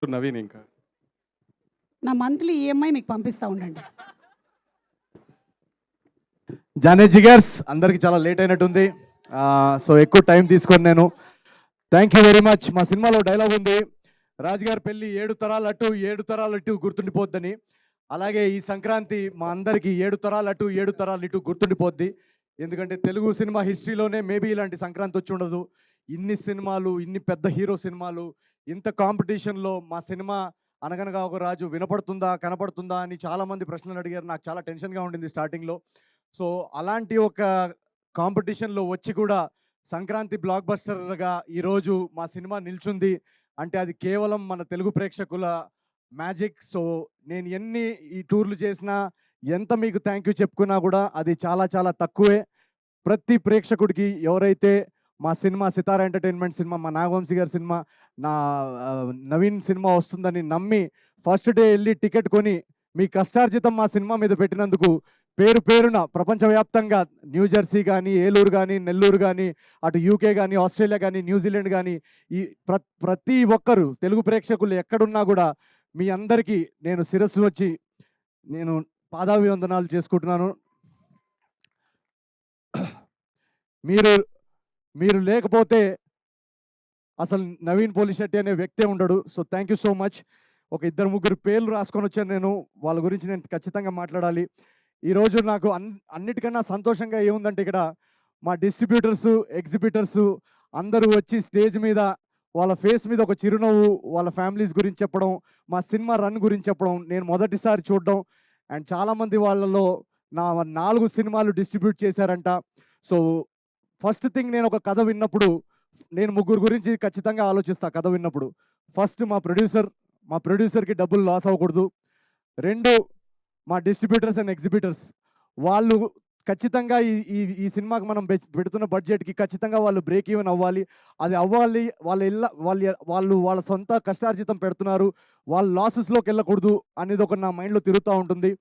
నవీన్ ఇంకా నా monthly EMI మీకు పంపిస్తా ఉండండి. జానే జిగర్స్ అందరికి చాలా లేట్ అయినట్టుంది. సో ఎక్కువ టైం తీసుకొని నేను థ్యాంక్ యూ వెరీ మచ్. మా సినిమాలో డైలాగ్ ఉంది, రాజుగారి పెళ్ళి 7 తరాలు అటు 7 తరాలు ఇటు గుర్తుండిపోద్దని. అలాగే ఈ సంక్రాంతి మా అందరికీ 7 తరాలు అటు 7 తరాలు ఇటు గుర్తుండిపోద్ది. ఎందుకంటే తెలుగు సినిమా హిస్టరీలోనే మేబీ ఇలాంటి సంక్రాంతి వచ్చి ఉండదు. ఇన్ని సినిమాలు, ఇన్ని పెద్ద హీరో సినిమాలు, ఇంత కాంపిటీషన్లో మా సినిమా అనగనగా ఒక రాజు వినపడుతుందా కనపడుతుందా అని చాలామంది ప్రశ్నలు అడిగారు. నాకు చాలా టెన్షన్గా ఉండింది స్టార్టింగ్లో. సో అలాంటి ఒక కాంపిటీషన్లో వచ్చి కూడా సంక్రాంతి బ్లాక్ బస్టర్గా ఈరోజు మా సినిమా నిల్చుంది అంటే అది కేవలం మన తెలుగు ప్రేక్షకుల మ్యాజిక్. సో నేను ఎన్ని ఈ టూర్లు చేసినా, ఎంత మీకు థ్యాంక్ యూ చెప్పుకున్నా కూడా అది చాలా చాలా తక్కువే. ప్రతి ప్రేక్షకుడికి ఎవరైతే మా సినిమా సితారా ఎంటర్టైన్మెంట్ సినిమా, మా నాగవంశీ గారి సినిమా, నా నవీన్ సినిమా వస్తుందని నమ్మి ఫస్ట్ డే వెళ్ళి టికెట్ కొని మీ కష్టార్జితం మా సినిమా మీద పెట్టినందుకు పేరు పేరున ప్రపంచవ్యాప్తంగా న్యూజెర్సీ కానీ, ఏలూరు కానీ, నెల్లూరు కానీ, అటు యూకే కానీ, ఆస్ట్రేలియా కానీ, న్యూజిలాండ్ కానీ, ఈ ప్రతి ఒక్కరు తెలుగు ప్రేక్షకులు ఎక్కడున్నా కూడా మీ అందరికీ నేను శిరస్సు వచ్చి నేను పాదాభివందనాలు చేసుకుంటున్నాను. మీరు మీరు లేకపోతే అసలు నవీన్ పోలిశెట్టి అనే వ్యక్తే ఉండడు. So thank you so much. ఒక 2-3 పేర్లు రాసుకొని వచ్చాను నేను, వాళ్ళ గురించి నేను ఖచ్చితంగా మాట్లాడాలి. ఈరోజు నాకు అన్నిటికన్నా సంతోషంగా ఏముందంటే ఇక్కడ మా డిస్ట్రిబ్యూటర్సు, ఎగ్జిబిటర్సు అందరూ వచ్చి స్టేజ్ మీద వాళ్ళ ఫేస్ మీద ఒక చిరునవ్వు, వాళ్ళ ఫ్యామిలీస్ గురించి చెప్పడం, మా సినిమా రన్ గురించి చెప్పడం నేను మొదటిసారి చూడడం. అండ్ చాలామంది వాళ్ళలో నా 4 సినిమాలు డిస్ట్రిబ్యూట్ చేశారంట. సో ఫస్ట్ థింగ్, నేను ఒక కథ విన్నప్పుడు నేను 3 గురించి ఖచ్చితంగా ఆలోచిస్తా. కథ విన్నప్పుడు ఫస్ట్ మా ప్రొడ్యూసర్కి డబ్బులు లాస్ అవ్వకూడదు. 2 మా డిస్ట్రిబ్యూటర్స్ అండ్ ఎగ్జిబిటర్స్, వాళ్ళు ఖచ్చితంగా ఈ సినిమాకి మనం పెడుతున్న బడ్జెట్కి ఖచ్చితంగా వాళ్ళు బ్రేక్ ఈవెన్ అవ్వాలి. అది అవ్వాలి. వాళ్ళు వాళ్ళ సొంత కష్టార్జితం పెడుతున్నారు, వాళ్ళు లాసెస్లోకి వెళ్ళకూడదు అనేది ఒక నా మైండ్లో తిరుగుతూ ఉంటుంది.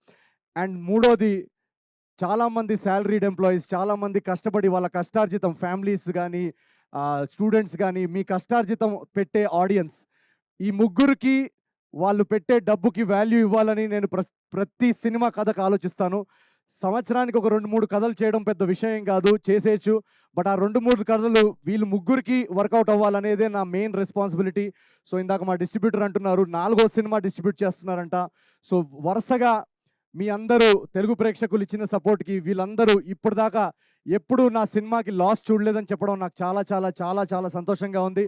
అండ్ 3వది, చాలామంది శాలరీడ్ ఎంప్లాయీస్, చాలామంది కష్టపడి వాళ్ళ కష్టార్జితం, ఫ్యామిలీస్ కానీ, స్టూడెంట్స్ కానీ, మీ కష్టార్జితం పెట్టే ఆడియన్స్, ఈ 3కి వాళ్ళు పెట్టే డబ్బుకి వాల్యూ ఇవ్వాలని నేను ప్రతి సినిమా కథకు ఆలోచిస్తాను. సంవత్సరానికి ఒక 2-3 కథలు చేయడం పెద్ద విషయం కాదు, చేసేయచ్చు. బట్ ఆ 2-3 కథలు వీళ్ళు 3కి వర్కౌట్ అవ్వాలనేదే నా మెయిన్ రెస్పాన్సిబిలిటీ. సో ఇందాక మా డిస్ట్రిబ్యూటర్ అంటున్నారు 4వ సినిమా డిస్ట్రిబ్యూట్ చేస్తున్నారంట. సో వరుసగా మీ అందరూ తెలుగు ప్రేక్షకులు ఇచ్చిన సపోర్ట్కి వీళ్ళందరూ ఇప్పటిదాకా ఎప్పుడు నా సినిమాకి లాస్ చూడలేదని చెప్పడం నాకు చాలా చాలా చాలా చాలా సంతోషంగా ఉంది.